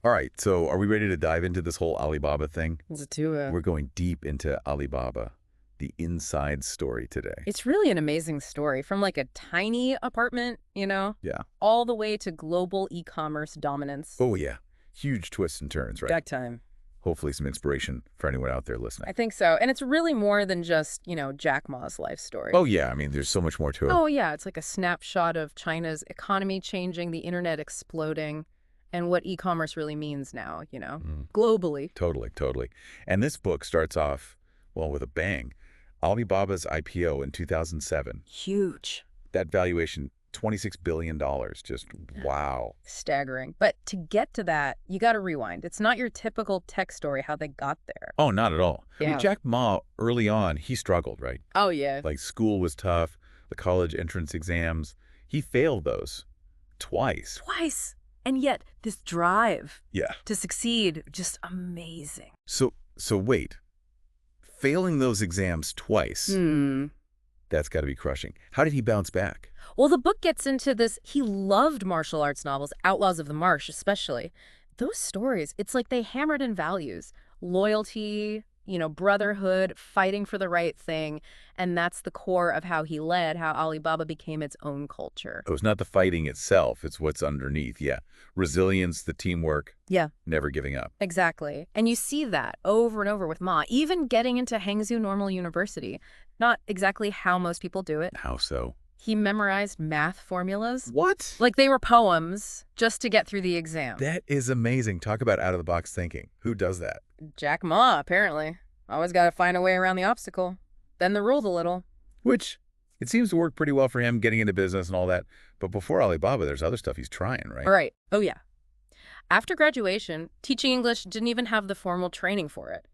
All right, so are we ready to dive into this whole Alibaba thing? Let's do it. We're going deep into Alibaba, the inside story today. It's really an amazing story from like a tiny apartment, Yeah. all the way to global e-commerce dominance. Oh, yeah. Huge twists and turns, right? Big time. Hopefully some inspiration for anyone out there listening. I think so. And it's really more than just, Jack Ma's life story. Oh, yeah. I mean, there's so much more to it. Oh, yeah. It's like a snapshot of China's economy changing, the internet exploding, and what e-commerce really means now, globally. Totally, totally. And this book starts off, well, with a bang. Alibaba's IPO in 2007. Huge. That valuation, $26 billion. Just wow. Staggering. But to get to that, you got to rewind. It's not your typical tech story how they got there. Oh, not at all. I Yeah. mean, Jack Ma, early on, he struggled, right? Oh, yeah. Like school was tough, the college entrance exams. He failed those twice. Twice. And yet, this drive Yeah. to succeed, just amazing. So wait. Failing those exams twice, that's got to be crushing. How did he bounce back? Well, the book gets into this. He loved martial arts novels, Outlaws of the Marsh especially. Those stories, it's like they hammered in values. Loyalty, brotherhood, fighting for the right thing. And that's the core of how he led, how Alibaba became its own culture. Oh, it's not the fighting itself, it's what's underneath, yeah. Resilience, the teamwork, Yeah, never giving up. exactly. And you see that over and over with Ma, even getting into Hangzhou Normal University. Not exactly how most people do it. How so? He memorized math formulas. What? Like they were poems just to get through the exam. That is amazing. Talk about out-of-the-box thinking. Who does that? Jack Ma, apparently. Always got to find a way around the obstacle. Then the rules a little. Which, it seems to work pretty well for him, getting into business and all that. But before Alibaba, there's other stuff he's trying, right? All right. Oh, yeah. After graduation, teaching English didn't even have the formal training for it.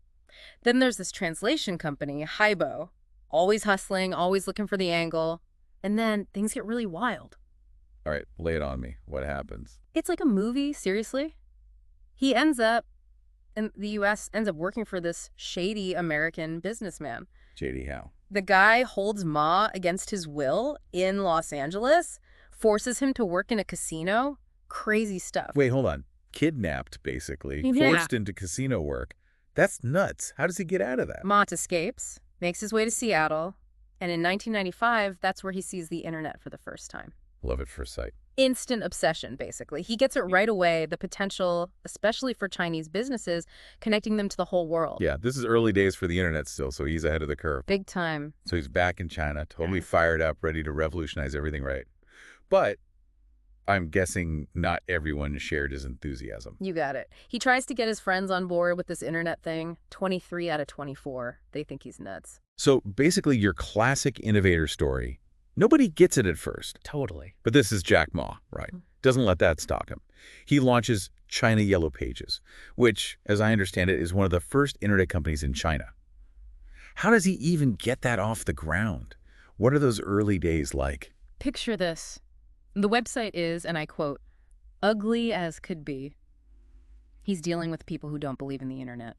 Then there's this translation company, Haibo. Always hustling, always looking for the angle. And then things get really wild. All right, lay it on me. What happens? It's like a movie, seriously. He ends up, in the U.S., ends up working for this shady American businessman. J.D. Howe. The guy holds Ma against his will in Los Angeles, forces him to work in a casino. Crazy stuff. Wait, hold on. Kidnapped, basically. Yeah. Forced into casino work. That's nuts. How does he get out of that? Mott escapes, makes his way to Seattle, and in 1995, that's where he sees the internet for the first time. Love at first sight. Instant obsession, basically. He gets it right away, the potential, especially for Chinese businesses, connecting them to the whole world. Yeah, this is early days for the internet still, so he's ahead of the curve. Big time. So he's back in China, totally fired up, ready to revolutionize everything right. But I'm guessing not everyone shared his enthusiasm. You got it. He tries to get his friends on board with this internet thing. 23 out of 24. They think he's nuts. So basically your classic innovator story. Nobody gets it at first. Totally. But this is Jack Ma, right? Doesn't let that stop him. He launches China Yellow Pages, which, as I understand it, is one of the first internet companies in China. How does he even get that off the ground? What are those early days like? Picture this. The website is, and I quote, ugly as could be. He's dealing with people who don't believe in the internet.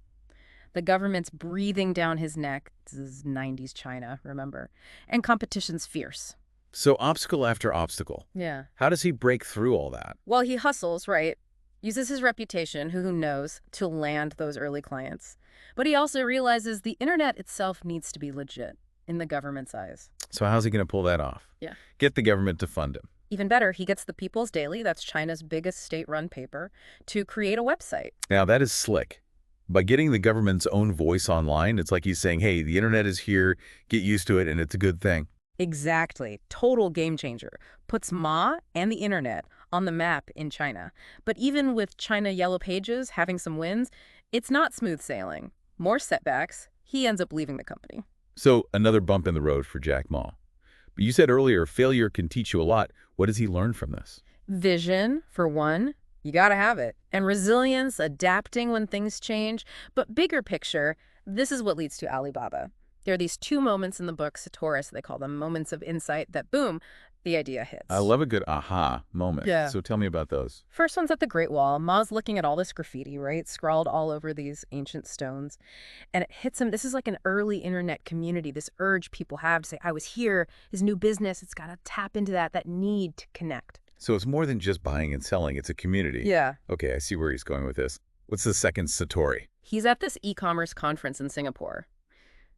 The government's breathing down his neck. This is 90s China, remember? And competition's fierce. So obstacle after obstacle. Yeah. How does he break through all that? Well, he hustles, right? Uses his reputation, who knows, to land those early clients. But he also realizes the internet itself needs to be legit in the government's eyes. So how's he going to pull that off? Yeah. Get the government to fund him. Even better, he gets the People's Daily, that's China's biggest state-run paper, to create a website. Now, that is slick. By getting the government's own voice online, it's like he's saying, hey, the internet is here, get used to it, and it's a good thing. Exactly. Total game changer. Puts Ma and the internet on the map in China. But even with China Yellow Pages having some wins, it's not smooth sailing. More setbacks. He ends up leaving the company. So another bump in the road for Jack Ma. But you said earlier, failure can teach you a lot. What does he learn from this? Vision, for one. You gotta have it. And resilience, adapting when things change. But bigger picture, this is what leads to Alibaba. There are these two moments in the book, Satoris, they call them moments of insight, that boom, the idea hits. I love a good aha moment. Yeah. So tell me about those. First one's at the Great Wall. Ma's looking at all this graffiti, right? Scrawled all over these ancient stones. And it hits him. This is like an early internet community, this urge people have to say, I was here, his new business, it's got to tap into that need to connect. So it's more than just buying and selling. It's a community. Yeah. Okay, I see where he's going with this. What's the second Satori? He's at this e-commerce conference in Singapore,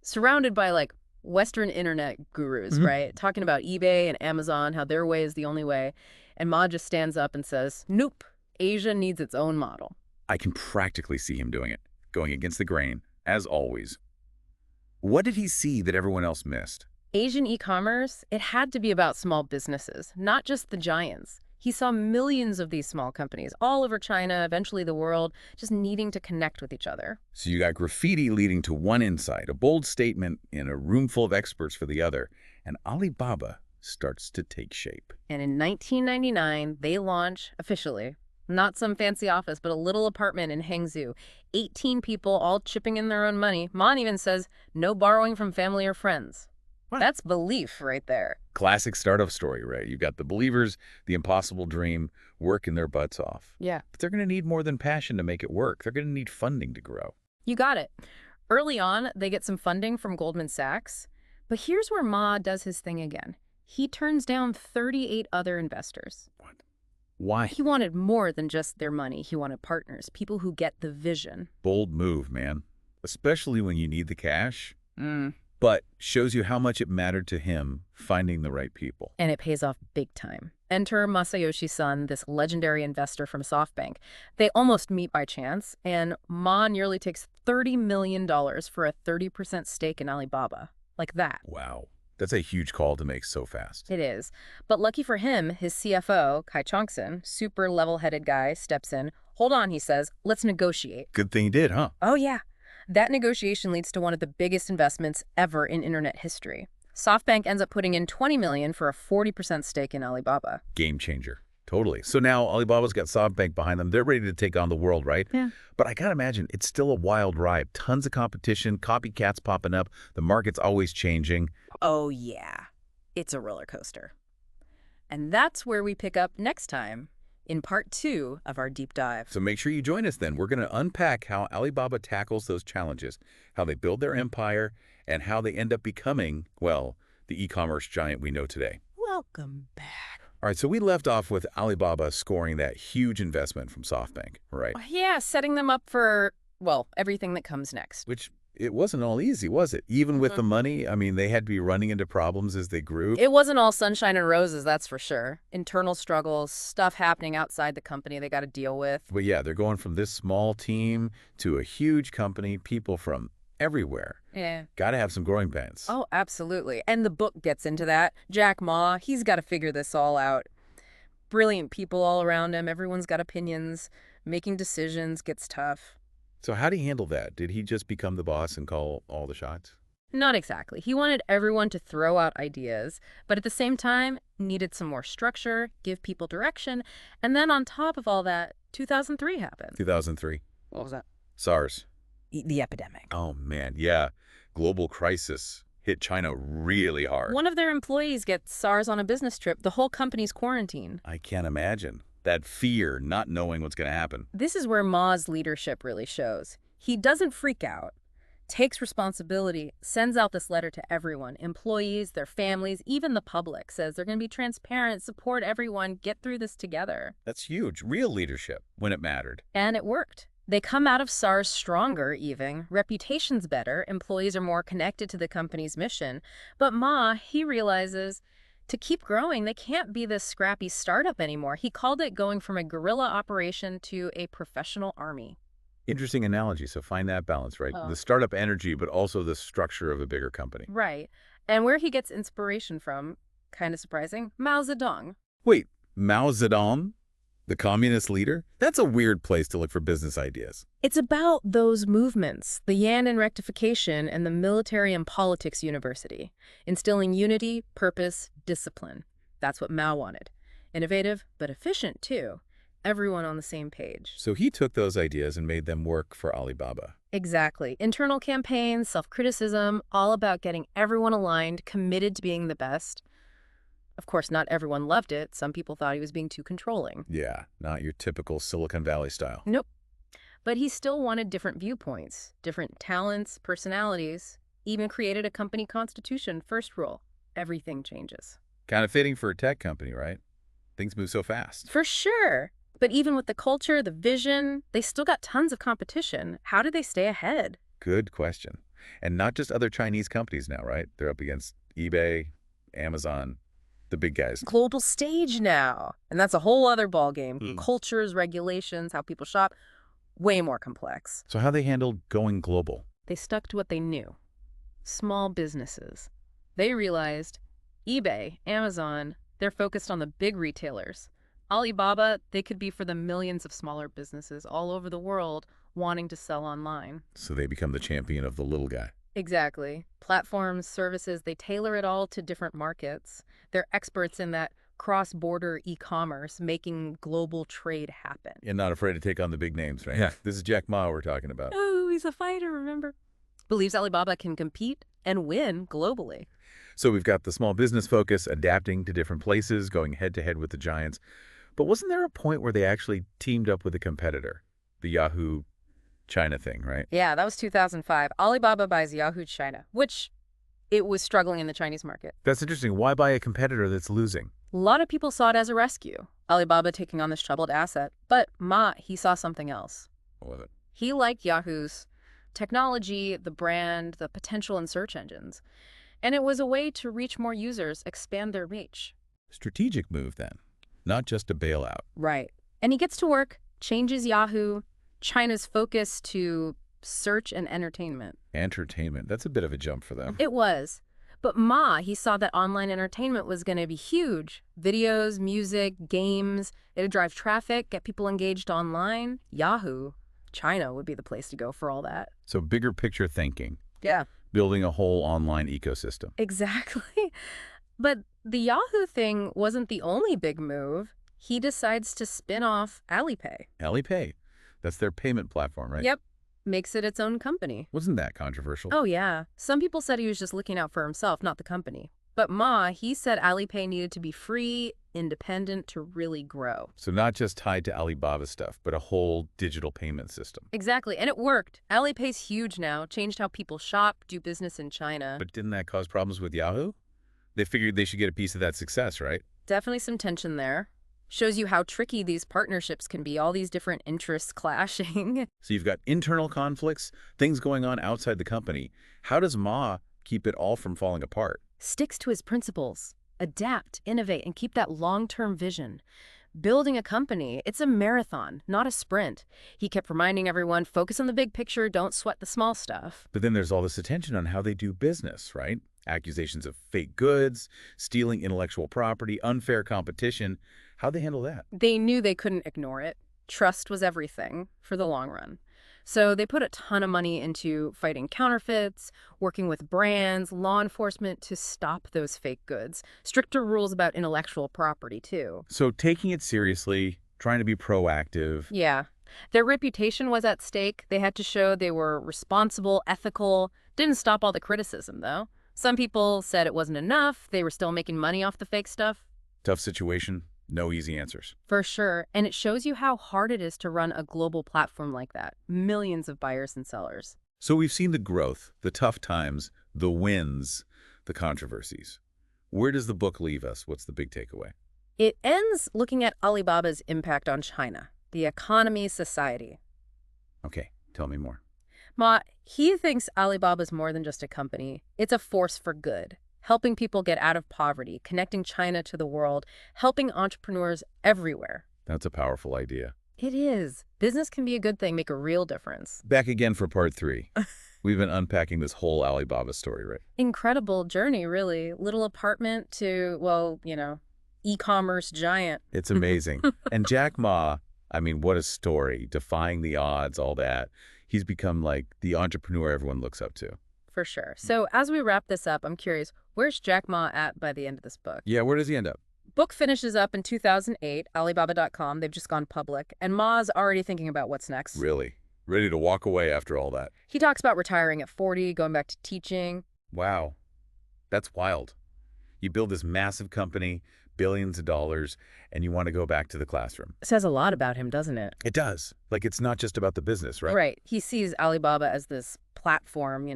surrounded by like Western internet gurus, Mhm. right? Talking about eBay and Amazon, how their way is the only way. And Ma just stands up and says, nope, Asia needs its own model. I can practically see him doing it, going against the grain, as always. What did he see that everyone else missed? Asian e-commerce, it had to be about small businesses, not just the giants. He saw millions of these small companies all over China, eventually the world, just needing to connect with each other. So you got graffiti leading to one insight, a bold statement in a room full of experts for the other, and Alibaba starts to take shape. And in 1999, they launch officially. Not some fancy office, but a little apartment in Hangzhou. 18 people all chipping in their own money. Mon even says, no borrowing from family or friends. What? That's belief right there. Classic startup story, right? You've got the believers, the impossible dream, working their butts off. Yeah. But they're going to need more than passion to make it work. They're going to need funding to grow. You got it. Early on, they get some funding from Goldman Sachs. But here's where Ma does his thing again. He turns down 38 other investors. What? Why? He wanted more than just their money. He wanted partners, people who get the vision. Bold move, man. Especially when you need the cash. But shows you how much it mattered to him finding the right people. And it pays off big time. Enter Masayoshi Son, this legendary investor from SoftBank. They almost meet by chance, and Ma nearly takes $30 million for a 30% stake in Alibaba. Like that. Wow. That's a huge call to make so fast. It is. But lucky for him, his CFO, Kai Chongson, super level-headed guy, steps in. Hold on, he says, let's negotiate. Good thing he did, huh? Oh, yeah. That negotiation leads to one of the biggest investments ever in internet history. SoftBank ends up putting in $20 million for a 40% stake in Alibaba. Game changer. Totally. So now Alibaba's got SoftBank behind them. They're ready to take on the world, right? Yeah. But I gotta imagine, it's still a wild ride. Tons of competition, copycats popping up. The market's always changing. Oh, yeah. It's a roller coaster. And that's where we pick up next time in part 2 of our deep dive. So make sure you join us then. We're going to unpack how Alibaba tackles those challenges, how they build their empire, and how they end up becoming, well, the e-commerce giant we know today. Welcome back. All right, so we left off with Alibaba scoring that huge investment from SoftBank, right? Yeah, setting them up for, well, everything that comes next. Which it wasn't all easy, was it? Even with the money, I mean, they had to be running into problems as they grew. It wasn't all sunshine and roses, that's for sure. Internal struggles, stuff happening outside the company they got to deal with. But yeah, they're going from this small team to a huge company, people from everywhere. Yeah. Got to have some growing pains. Oh, absolutely. And the book gets into that. Jack Ma, he's got to figure this all out. Brilliant people all around him. Everyone's got opinions. Making decisions gets tough. So how did he handle that? Did he just become the boss and call all the shots? Not exactly. He wanted everyone to throw out ideas, but at the same time, needed some more structure, give people direction, and then on top of all that, 2003 happened. 2003. What was that? SARS. The epidemic. Oh, man, yeah. Global crisis hit China really hard. One of their employees gets SARS on a business trip. The whole company's quarantined. I can't imagine. That fear, not knowing what's going to happen. This is where Ma's leadership really shows. He doesn't freak out, takes responsibility, sends out this letter to everyone, employees, their families, even the public, says they're going to be transparent, support everyone, get through this together. That's huge. Real leadership when it mattered. And it worked. They come out of SARS stronger even, reputation's better, employees are more connected to the company's mission. But Ma, he realizes to keep growing, they can't be this scrappy startup anymore. He called it going from a guerrilla operation to a professional army. Interesting analogy. So find that balance, right? Oh. The startup energy, but also the structure of a bigger company. Right. And where he gets inspiration from, kind of surprising, Mao Zedong. Wait, Mao Zedong? The communist leader? That's a weird place to look for business ideas. It's about those movements, the Yan'an Rectification and the Military and Politics University, instilling unity, purpose, discipline. That's what Mao wanted. Innovative, but efficient, too. Everyone on the same page. So he took those ideas and made them work for Alibaba. Exactly. Internal campaigns, self-criticism, all about getting everyone aligned, committed to being the best. Of course, not everyone loved it. Some people thought he was being too controlling. Yeah, not your typical Silicon Valley style. Nope. But he still wanted different viewpoints, different talents, personalities, even created a company constitution. First rule, everything changes. Kind of fitting for a tech company, right? Things move so fast. For sure. But even with the culture, the vision, they still got tons of competition. How did they stay ahead? Good question. And not just other Chinese companies now, right? They're up against eBay, Amazon, the big guys. Global stage now. And that's a whole other ballgame. Mm. Cultures, regulations, how people shop, way more complex. So how they handled going global? They stuck to what they knew. Small businesses. They realized eBay, Amazon, they're focused on the big retailers. Alibaba, they could be for the millions of smaller businesses all over the world wanting to sell online. So they become the champion of the little guy. Exactly. Platforms, services, they tailor it all to different markets. They're experts in that cross-border e-commerce, making global trade happen. And not afraid to take on the big names, right? Yeah. This is Jack Ma we're talking about. Oh, he's a fighter, remember? Believes Alibaba can compete and win globally. So we've got the small business focus, adapting to different places, going head-to-head with the giants. But wasn't there a point where they actually teamed up with a competitor? The Yahoo China thing, right? Yeah, that was 2005. Alibaba buys Yahoo China, which it was struggling in the Chinese market. That's interesting. Why buy a competitor that's losing? A lot of people saw it as a rescue, Alibaba taking on this troubled asset. But Ma, he saw something else. What was it? He liked Yahoo's technology, the brand, the potential in search engines. And it was a way to reach more users, expand their reach. Strategic move then, not just a bailout. Right. And he gets to work, changes Yahoo, China's focus to search and entertainment. Entertainment, that's a bit of a jump for them. It was. But Ma, he saw that online entertainment was going to be huge. Videos, music, games. It'd drive traffic, get people engaged online. Yahoo, China would be the place to go for all that. So bigger picture thinking, Yeah. building a whole online ecosystem. Exactly. But the Yahoo thing wasn't the only big move. He decides to spin off Alipay. Alipay, that's their payment platform, right? Yep. Makes it its own company. Wasn't that controversial? Oh, yeah. Some people said he was just looking out for himself, not the company. But Ma, he said Alipay needed to be free, independent to really grow. So not just tied to Alibaba stuff, but a whole digital payment system. Exactly. And it worked. Alipay's huge now, changed how people shop, do business in China. But didn't that cause problems with Yahoo? They figured they should get a piece of that success, right? Definitely some tension there. Shows you how tricky these partnerships can be, all these different interests clashing. So you've got internal conflicts, things going on outside the company. How does Ma keep it all from falling apart? Sticks to his principles. Adapt, innovate, and keep that long-term vision. Building a company, it's a marathon, not a sprint. He kept reminding everyone, focus on the big picture, don't sweat the small stuff. But then there's all this attention on how they do business, right? Accusations of fake goods, stealing intellectual property, unfair competition. How'd they handle that? They knew they couldn't ignore it. Trust was everything for the long run. So they put a ton of money into fighting counterfeits, working with brands, law enforcement to stop those fake goods. Stricter rules about intellectual property, too. So taking it seriously, trying to be proactive. Yeah. Their reputation was at stake. They had to show they were responsible, ethical. Didn't stop all the criticism, though. Some people said it wasn't enough. They were still making money off the fake stuff. Tough situation, no easy answers. For sure. And it shows you how hard it is to run a global platform like that. Millions of buyers and sellers. So we've seen the growth, the tough times, the wins, the controversies. Where does the book leave us? What's the big takeaway? It ends looking at Alibaba's impact on China, the economy, society. Okay, tell me more. Ma, he thinks Alibaba's more than just a company. It's a force for good, helping people get out of poverty, connecting China to the world, helping entrepreneurs everywhere. That's a powerful idea. It is. Business can be a good thing, make a real difference. Back again for part 3. We've been unpacking this whole Alibaba story, right? Incredible journey, really. Little apartment to, well, e-commerce giant. It's amazing. And Jack Ma, I mean, what a story. Defying the odds, all that. He's become like the entrepreneur everyone looks up to. For sure. So as we wrap this up, I'm curious, where's Jack Ma at by the end of this book? Yeah, where does he end up? Book finishes up in 2008, Alibaba.com. They've just gone public. And Ma's already thinking about what's next. Really? Ready to walk away after all that? He talks about retiring at 40, going back to teaching. Wow. That's wild. You build this massive company, billions of dollars, and you want to go back to the classroom. Says a lot about him, doesn't it? It does. Like, it's not just about the business, right? Right. He sees Alibaba as this platform,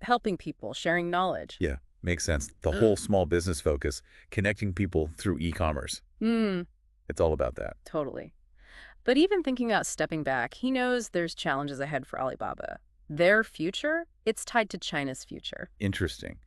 helping people, sharing knowledge. Yeah. Makes sense. The whole small business focus, connecting people through e-commerce. Mm, It's all about that. totally. But even thinking about stepping back, he knows there's challenges ahead for Alibaba. Their future, it's tied to China's future. Interesting.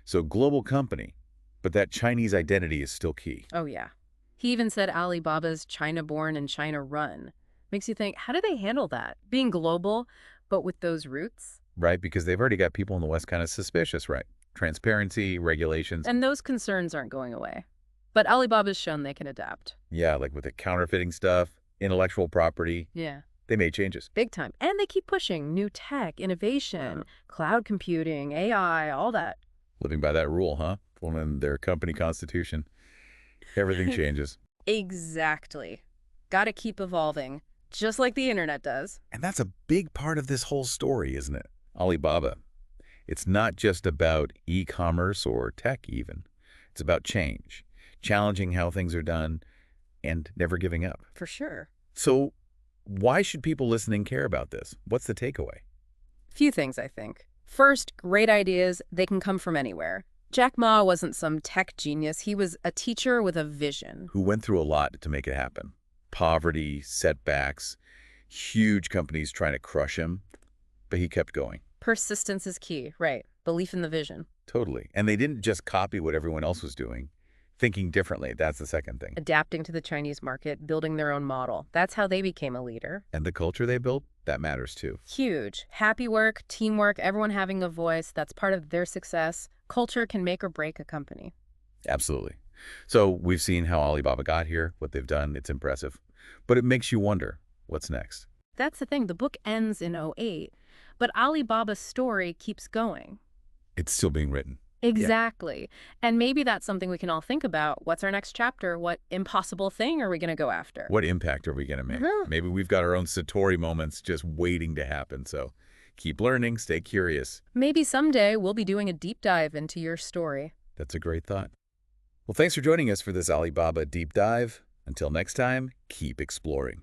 So global company, but that Chinese identity is still key, Oh, yeah. He even said Alibaba's China-born and China-run. Makes you think, how do they handle that? Being global, but with those roots? right? Because they've already got people in the West kind of suspicious, right? Transparency, regulations. And those concerns aren't going away. But Alibaba's shown they can adapt. Yeah, like with the counterfeiting stuff, intellectual property, Yeah. they made changes. Big time. And they keep pushing new tech, innovation, cloud computing, AI, all that. Living by that rule, huh? Well, in their company constitution, everything changes. Exactly. Gotta keep evolving, just like the internet does. And that's a big part of this whole story, isn't it? Alibaba. It's not just about e-commerce or tech even. It's about change, challenging how things are done, and never giving up. For sure. So why should people listening care about this? What's the takeaway? Few things, I think. First, great ideas, they can come from anywhere. Jack Ma wasn't some tech genius. He was a teacher with a vision. Who went through a lot to make it happen. Poverty, setbacks, huge companies trying to crush him, but he kept going. Persistence is key, right? Belief in the vision. Totally. And they didn't just copy what everyone else was doing. Thinking differently, that's the second thing. Adapting to the Chinese market, building their own model. That's how they became a leader. And the culture they built, that matters too. Huge. Happy work, teamwork, everyone having a voice. That's part of their success. Culture can make or break a company. Absolutely. So we've seen how Alibaba got here, what they've done. It's impressive. But it makes you wonder, what's next? That's the thing. The book ends in '08, but Alibaba's story keeps going. It's still being written. Exactly. And maybe that's something we can all think about. What's our next chapter? What impossible thing are we going to go after? What impact are we going to make? Maybe we've got our own Satori moments just waiting to happen. So keep learning, stay curious. Maybe someday we'll be doing a deep dive into your story. That's a great thought. Well, thanks for joining us for this Alibaba deep dive. Until next time, keep exploring.